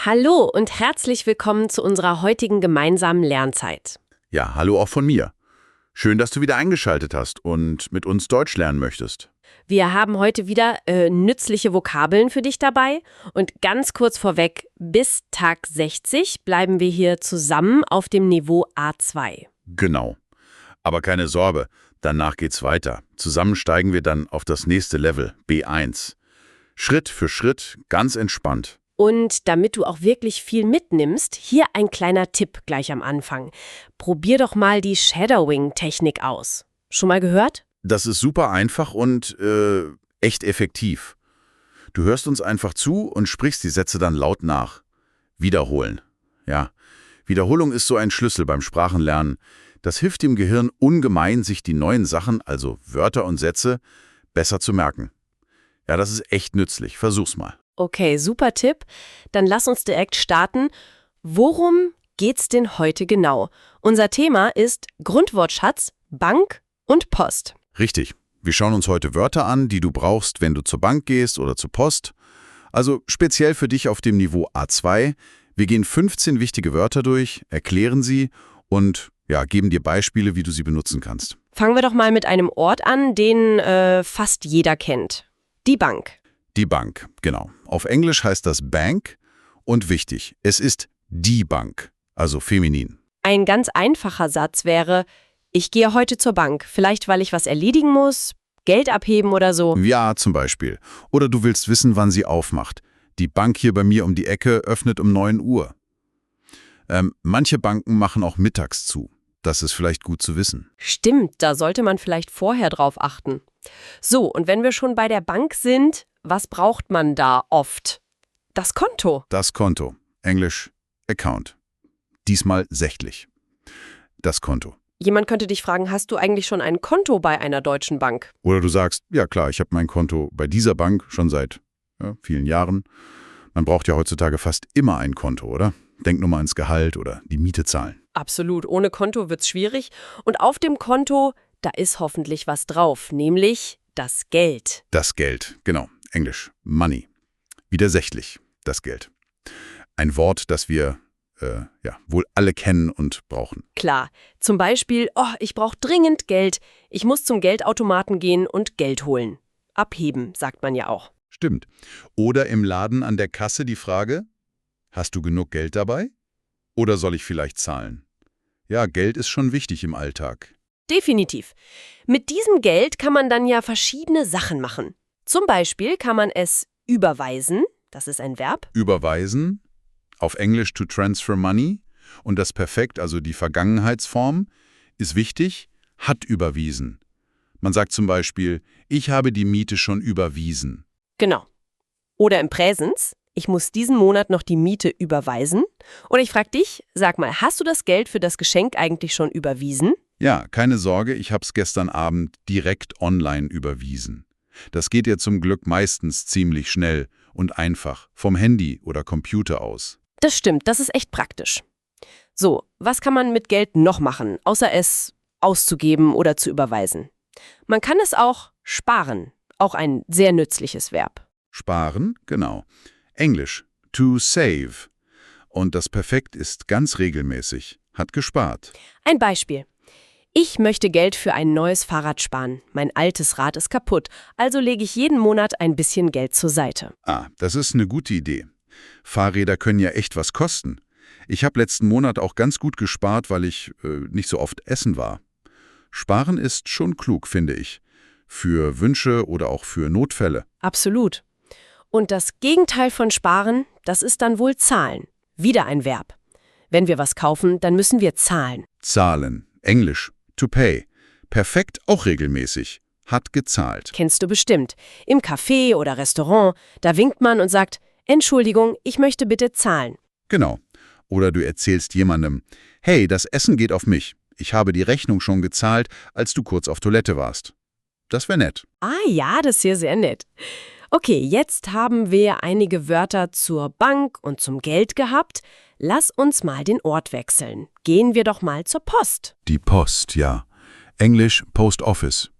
Hallo und herzlich willkommen zu unserer heutigen gemeinsamen Lernzeit. Ja, hallo auch von mir. Schön, dass du wieder eingeschaltet hast und mit uns Deutsch lernen möchtest. Wir haben heute wieder nützliche Vokabeln für dich dabei und ganz kurz vorweg, bis Tag 60 bleiben wir hier zusammen auf dem Niveau A2. Genau. Aber keine Sorge, danach geht's weiter. Zusammen steigen wir dann auf das nächste Level, B1. Schritt für Schritt, ganz entspannt. Und damit du auch wirklich viel mitnimmst, hier ein kleiner Tipp gleich am Anfang. Probier doch mal die Shadowing-Technik aus. Schon mal gehört? Das ist super einfach und echt effektiv. Du hörst uns einfach zu und sprichst die Sätze dann laut nach. Wiederholen. Ja, Wiederholung ist so ein Schlüssel beim Sprachenlernen. Das hilft dem Gehirn ungemein, sich die neuen Sachen, also Wörter und Sätze, besser zu merken. Ja, das ist echt nützlich. Versuch's mal. Okay, super Tipp. Dann lass uns direkt starten. Worum geht's denn heute genau? Unser Thema ist Grundwortschatz, Bank und Post. Richtig. Wir schauen uns heute Wörter an, die du brauchst, wenn du zur Bank gehst oder zur Post. Also speziell für dich auf dem Niveau A2. Wir gehen 15 wichtige Wörter durch, erklären sie und geben dir Beispiele, wie du sie benutzen kannst. Fangen wir doch mal mit einem Ort an, den fast jeder kennt. Die Bank. Die Bank, genau. Auf Englisch heißt das Bank und wichtig, es ist die Bank, also feminin. Ein ganz einfacher Satz wäre, ich gehe heute zur Bank, vielleicht weil ich was erledigen muss, Geld abheben oder so. Ja, zum Beispiel. Oder du willst wissen, wann sie aufmacht. Die Bank hier bei mir um die Ecke öffnet um 9 Uhr. Manche Banken machen auch mittags zu. Das ist vielleicht gut zu wissen. Stimmt, da sollte man vielleicht vorher drauf achten. So, und wenn wir schon bei der Bank sind, was braucht man da oft? Das Konto. Das Konto. Englisch Account. Diesmal sächlich. Das Konto. Jemand könnte dich fragen, hast du eigentlich schon ein Konto bei einer deutschen Bank? Oder du sagst, ja klar, ich habe mein Konto bei dieser Bank schon seit vielen Jahren. Man braucht ja heutzutage fast immer ein Konto, oder? Denk nur mal ans Gehalt oder die Miete zahlen. Absolut, ohne Konto wird's schwierig. Und auf dem Konto, da ist hoffentlich was drauf, nämlich das Geld. Das Geld, genau. Englisch Money. Widersächlich, das Geld. Ein Wort, das wir wohl alle kennen und brauchen. Klar, zum Beispiel, ich brauche dringend Geld. Ich muss zum Geldautomaten gehen und Geld holen. Abheben, sagt man ja auch. Stimmt. Oder im Laden an der Kasse die Frage, hast du genug Geld dabei? Oder soll ich vielleicht zahlen? Ja, Geld ist schon wichtig im Alltag. Definitiv. Mit diesem Geld kann man dann ja verschiedene Sachen machen. Zum Beispiel kann man es überweisen, das ist ein Verb. Überweisen, auf Englisch to transfer money. Und das Perfekt, also die Vergangenheitsform, ist wichtig, hat überwiesen. Man sagt zum Beispiel, ich habe die Miete schon überwiesen. Genau. Oder im Präsens, ich muss diesen Monat noch die Miete überweisen. Oder ich frage dich, sag mal, hast du das Geld für das Geschenk eigentlich schon überwiesen? Ja, keine Sorge, ich habe es gestern Abend direkt online überwiesen. Das geht ja zum Glück meistens ziemlich schnell und einfach, vom Handy oder Computer aus. Das stimmt, das ist echt praktisch. So, was kann man mit Geld noch machen, außer es auszugeben oder zu überweisen? Man kann es auch sparen, auch ein sehr nützliches Verb. Sparen, genau. Englisch, to save. Und das Perfekt ist ganz regelmäßig, hat gespart. Ein Beispiel. Ich möchte Geld für ein neues Fahrrad sparen. Mein altes Rad ist kaputt, also lege ich jeden Monat ein bisschen Geld zur Seite. Das ist eine gute Idee. Fahrräder können ja echt was kosten. Ich habe letzten Monat auch ganz gut gespart, weil ich nicht so oft essen war. Sparen ist schon klug, finde ich. Für Wünsche oder auch für Notfälle. Absolut. Und das Gegenteil von sparen, das ist dann wohl zahlen. Wieder ein Verb. Wenn wir was kaufen, dann müssen wir zahlen. Zahlen. Englisch. To pay. Perfekt auch regelmäßig. Hat gezahlt. Kennst du bestimmt. Im Café oder Restaurant, da winkt man und sagt, Entschuldigung, ich möchte bitte zahlen. Genau. Oder du erzählst jemandem, hey, das Essen geht auf mich. Ich habe die Rechnung schon gezahlt, als du kurz auf Toilette warst. Das wäre nett. Ja, das ist hier sehr nett. Okay, jetzt haben wir einige Wörter zur Bank und zum Geld gehabt. Lass uns mal den Ort wechseln. Gehen wir doch mal zur Post. Die Post, ja. Englisch Post Office.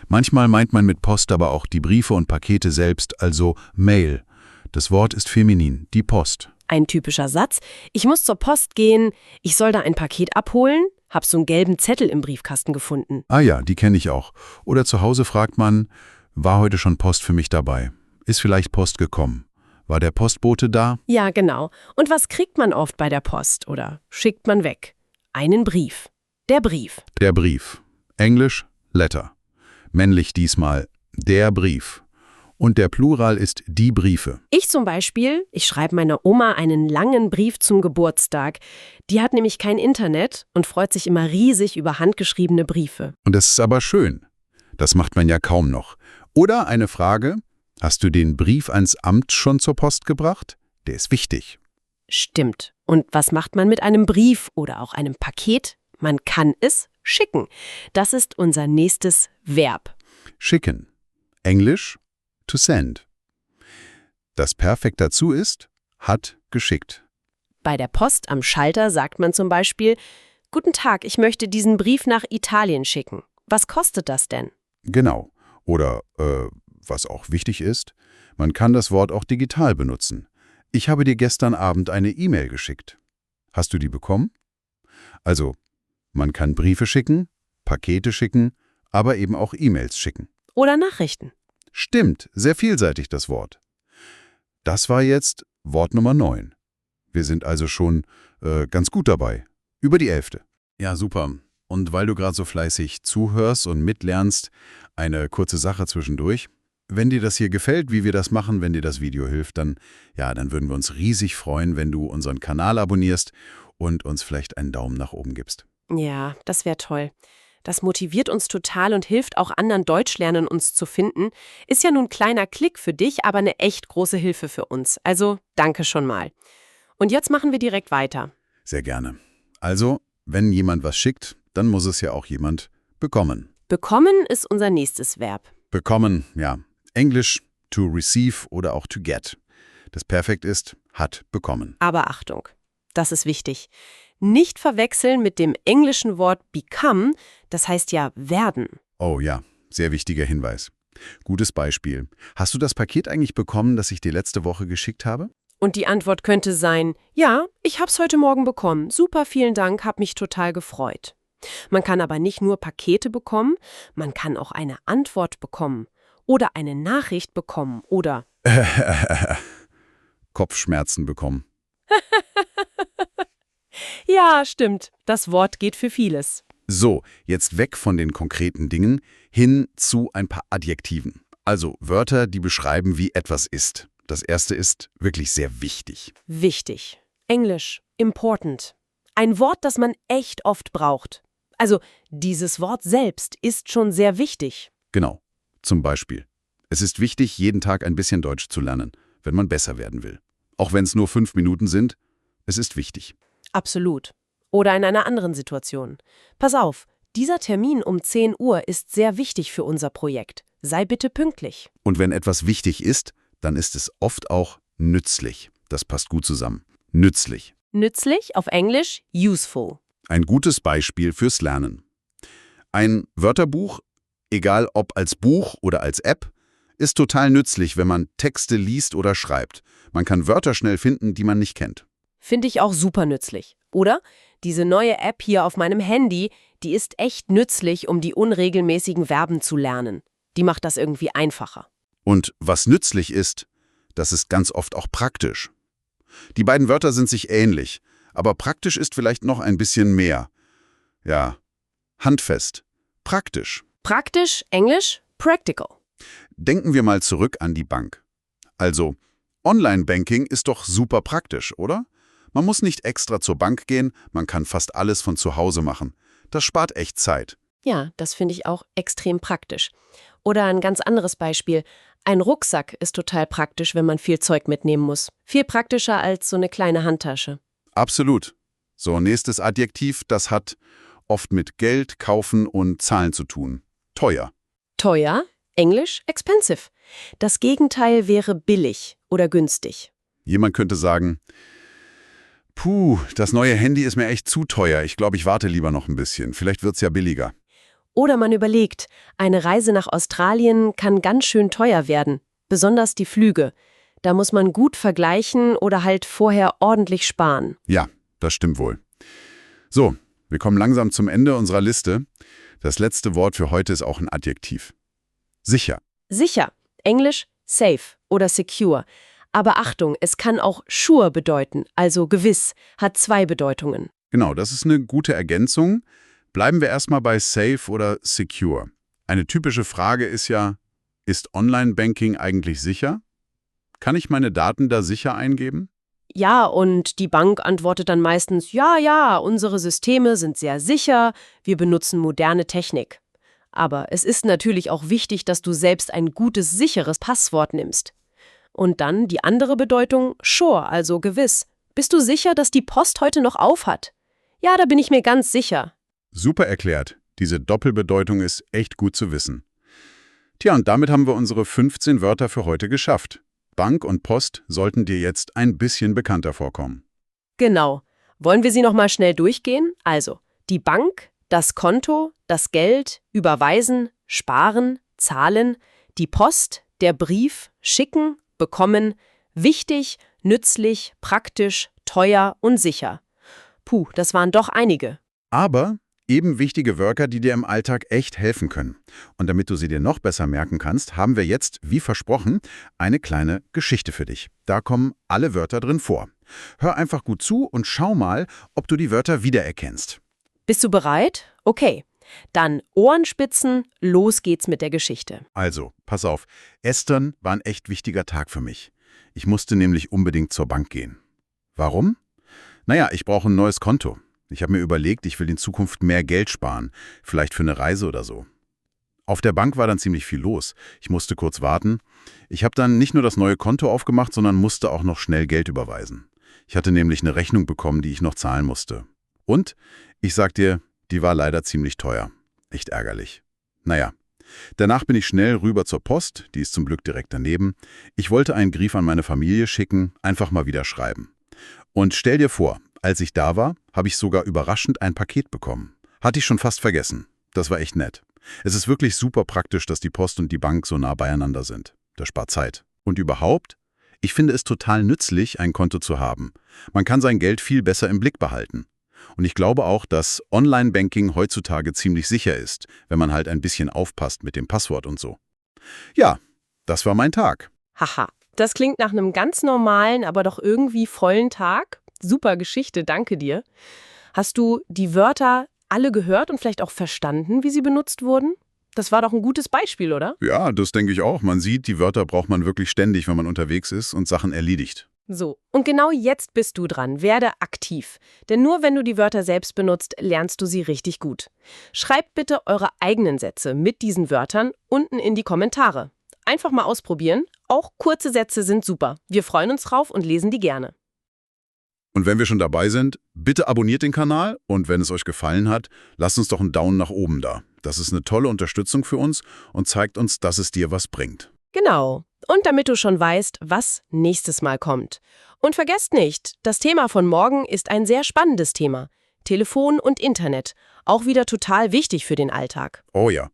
Manchmal meint man mit Post aber auch die Briefe und Pakete selbst, also Mail. Das Wort ist feminin, die Post. Ein typischer Satz: Ich muss zur Post gehen, ich soll da ein Paket abholen, hab so einen gelben Zettel im Briefkasten gefunden. Ah ja, die kenne ich auch. Oder zu Hause fragt man, war heute schon Post für mich dabei? Ist vielleicht Post gekommen? War der Postbote da? Ja, genau. Und was kriegt man oft bei der Post oder schickt man weg? Einen Brief. Der Brief. Der Brief. Englisch letter. Männlich diesmal der Brief. Und der Plural ist die Briefe. Ich zum Beispiel, ich schreibe meiner Oma einen langen Brief zum Geburtstag. Die hat nämlich kein Internet und freut sich immer riesig über handgeschriebene Briefe. Und das ist aber schön. Das macht man ja kaum noch. Oder eine Frage: Hast du den Brief ans Amt schon zur Post gebracht? Der ist wichtig. Stimmt. Und was macht man mit einem Brief oder auch einem Paket? Man kann es schicken. Das ist unser nächstes Verb. Schicken. Englisch to send. Das Perfekt dazu ist, hat geschickt. Bei der Post am Schalter sagt man zum Beispiel: Guten Tag, ich möchte diesen Brief nach Italien schicken. Was kostet das denn? Genau. Oder, was auch wichtig ist, man kann das Wort auch digital benutzen. Ich habe dir gestern Abend eine E-Mail geschickt. Hast du die bekommen? Also, man kann Briefe schicken, Pakete schicken, aber eben auch E-Mails schicken. Oder Nachrichten. Stimmt, sehr vielseitig das Wort. Das war jetzt Wort Nummer 9. Wir sind also schon ganz gut dabei. Über die 11. Ja, super. Und weil du gerade so fleißig zuhörst und mitlernst, eine kurze Sache zwischendurch. Wenn dir das hier gefällt, wie wir das machen, wenn dir das Video hilft, dann würden wir uns riesig freuen, wenn du unseren Kanal abonnierst und uns vielleicht einen Daumen nach oben gibst. Ja, das wäre toll. Das motiviert uns total und hilft auch anderen Deutschlernern, uns zu finden. Ist ja nun ein kleiner Klick für dich, aber eine echt große Hilfe für uns. Also danke schon mal. Und jetzt machen wir direkt weiter. Sehr gerne. Also, wenn jemand was schickt, dann muss es ja auch jemand bekommen. Bekommen ist unser nächstes Verb. Bekommen, ja. Englisch to receive oder auch to get. Das Perfekt ist, hat bekommen. Aber Achtung, das ist wichtig. Nicht verwechseln mit dem englischen Wort become, das heißt ja werden. Oh ja, sehr wichtiger Hinweis. Gutes Beispiel. Hast du das Paket eigentlich bekommen, das ich dir letzte Woche geschickt habe? Und die Antwort könnte sein: Ja, ich hab's heute Morgen bekommen. Super, vielen Dank, hab mich total gefreut. Man kann aber nicht nur Pakete bekommen, man kann auch eine Antwort bekommen oder eine Nachricht bekommen oder Kopfschmerzen bekommen. Ja, stimmt. Das Wort geht für vieles. So, jetzt weg von den konkreten Dingen hin zu ein paar Adjektiven. Also Wörter, die beschreiben, wie etwas ist. Das erste ist wirklich sehr wichtig. Wichtig. Englisch. Important. Ein Wort, das man echt oft braucht. Also, dieses Wort selbst ist schon sehr wichtig. Genau. Zum Beispiel: Es ist wichtig, jeden Tag ein bisschen Deutsch zu lernen, wenn man besser werden will. Auch wenn es nur 5 Minuten sind, es ist wichtig. Absolut. Oder in einer anderen Situation. Pass auf, dieser Termin um 10 Uhr ist sehr wichtig für unser Projekt. Sei bitte pünktlich. Und wenn etwas wichtig ist, dann ist es oft auch nützlich. Das passt gut zusammen. Nützlich. Nützlich, auf Englisch useful. Ein gutes Beispiel fürs Lernen. Ein Wörterbuch, egal ob als Buch oder als App, ist total nützlich, wenn man Texte liest oder schreibt. Man kann Wörter schnell finden, die man nicht kennt. Finde ich auch super nützlich. Oder? Diese neue App hier auf meinem Handy, die ist echt nützlich, um die unregelmäßigen Verben zu lernen. Die macht das irgendwie einfacher. Und was nützlich ist, das ist ganz oft auch praktisch. Die beiden Wörter sind sich ähnlich, aber praktisch ist vielleicht noch ein bisschen mehr. Ja, handfest. Praktisch. Praktisch, Englisch, practical. Denken wir mal zurück an die Bank. Also, Online-Banking ist doch super praktisch, oder? Man muss nicht extra zur Bank gehen, man kann fast alles von zu Hause machen. Das spart echt Zeit. Ja, das finde ich auch extrem praktisch. Oder ein ganz anderes Beispiel. Ein Rucksack ist total praktisch, wenn man viel Zeug mitnehmen muss. Viel praktischer als so eine kleine Handtasche. Absolut. So, nächstes Adjektiv, das hat oft mit Geld, Kaufen und Zahlen zu tun. Teuer. Teuer, Englisch, expensive. Das Gegenteil wäre billig oder günstig. Jemand könnte sagen: Puh, das neue Handy ist mir echt zu teuer. Ich glaube, ich warte lieber noch ein bisschen. Vielleicht wird's ja billiger. Oder man überlegt, eine Reise nach Australien kann ganz schön teuer werden, besonders die Flüge. Da muss man gut vergleichen oder halt vorher ordentlich sparen. Ja, das stimmt wohl. So, wir kommen langsam zum Ende unserer Liste. Das letzte Wort für heute ist auch ein Adjektiv. Sicher. Sicher, Englisch safe oder secure. Aber Achtung, es kann auch sure bedeuten, also gewiss, hat 2 Bedeutungen. Genau, das ist eine gute Ergänzung. Bleiben wir erstmal bei safe oder secure. Eine typische Frage ist ja, ist Online-Banking eigentlich sicher? Kann ich meine Daten da sicher eingeben? Ja, und die Bank antwortet dann meistens, ja, unsere Systeme sind sehr sicher, wir benutzen moderne Technik. Aber es ist natürlich auch wichtig, dass du selbst ein gutes, sicheres Passwort nimmst. Und dann die andere Bedeutung, sure, also gewiss. Bist du sicher, dass die Post heute noch auf hat? Ja, da bin ich mir ganz sicher. Super erklärt. Diese Doppelbedeutung ist echt gut zu wissen. Tja, und damit haben wir unsere 15 Wörter für heute geschafft. Bank und Post sollten dir jetzt ein bisschen bekannter vorkommen. Genau. Wollen wir sie noch mal schnell durchgehen? Also, die Bank, das Konto, das Geld, überweisen, sparen, zahlen, die Post, der Brief, schicken, bekommen, wichtig, nützlich, praktisch, teuer und sicher. Puh, das waren doch einige. Aber eben wichtige Wörter, die dir im Alltag echt helfen können. Und damit du sie dir noch besser merken kannst, haben wir jetzt, wie versprochen, eine kleine Geschichte für dich. Da kommen alle Wörter drin vor. Hör einfach gut zu und schau mal, ob du die Wörter wiedererkennst. Bist du bereit? Okay. Dann Ohrenspitzen, los geht's mit der Geschichte. Also, pass auf, gestern war ein echt wichtiger Tag für mich. Ich musste nämlich unbedingt zur Bank gehen. Warum? Naja, ich brauche ein neues Konto. Ich habe mir überlegt, ich will in Zukunft mehr Geld sparen, vielleicht für eine Reise oder so. Auf der Bank war dann ziemlich viel los. Ich musste kurz warten. Ich habe dann nicht nur das neue Konto aufgemacht, sondern musste auch noch schnell Geld überweisen. Ich hatte nämlich eine Rechnung bekommen, die ich noch zahlen musste. Und, ich sag dir, die war leider ziemlich teuer. Echt ärgerlich. Naja, danach bin ich schnell rüber zur Post, die ist zum Glück direkt daneben. Ich wollte einen Brief an meine Familie schicken, einfach mal wieder schreiben. Und stell dir vor, als ich da war, habe ich sogar überraschend ein Paket bekommen. Hatte ich schon fast vergessen. Das war echt nett. Es ist wirklich super praktisch, dass die Post und die Bank so nah beieinander sind. Das spart Zeit. Und überhaupt, ich finde es total nützlich, ein Konto zu haben. Man kann sein Geld viel besser im Blick behalten. Und ich glaube auch, dass Online-Banking heutzutage ziemlich sicher ist, wenn man halt ein bisschen aufpasst mit dem Passwort und so. Ja, das war mein Tag. Haha, das klingt nach einem ganz normalen, aber doch irgendwie vollen Tag. Super Geschichte, danke dir. Hast du die Wörter alle gehört und vielleicht auch verstanden, wie sie benutzt wurden? Das war doch ein gutes Beispiel, oder? Ja, das denke ich auch. Man sieht, die Wörter braucht man wirklich ständig, wenn man unterwegs ist und Sachen erledigt. So, und genau jetzt bist du dran. Werde aktiv. Denn nur wenn du die Wörter selbst benutzt, lernst du sie richtig gut. Schreibt bitte eure eigenen Sätze mit diesen Wörtern unten in die Kommentare. Einfach mal ausprobieren. Auch kurze Sätze sind super. Wir freuen uns drauf und lesen die gerne. Und wenn wir schon dabei sind, bitte abonniert den Kanal und wenn es euch gefallen hat, lasst uns doch einen Daumen nach oben da. Das ist eine tolle Unterstützung für uns und zeigt uns, dass es dir was bringt. Genau. Und damit du schon weißt, was nächstes Mal kommt. Und vergesst nicht, das Thema von morgen ist ein sehr spannendes Thema. Telefon und Internet. Auch wieder total wichtig für den Alltag. Oh ja.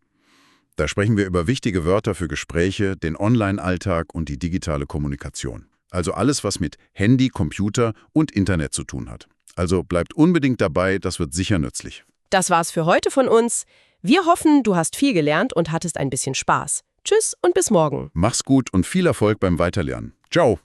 Da sprechen wir über wichtige Wörter für Gespräche, den Online-Alltag und die digitale Kommunikation. Also alles, was mit Handy, Computer und Internet zu tun hat. Also bleibt unbedingt dabei, das wird sicher nützlich. Das war's für heute von uns. Wir hoffen, du hast viel gelernt und hattest ein bisschen Spaß. Tschüss und bis morgen. Mach's gut und viel Erfolg beim Weiterlernen. Ciao!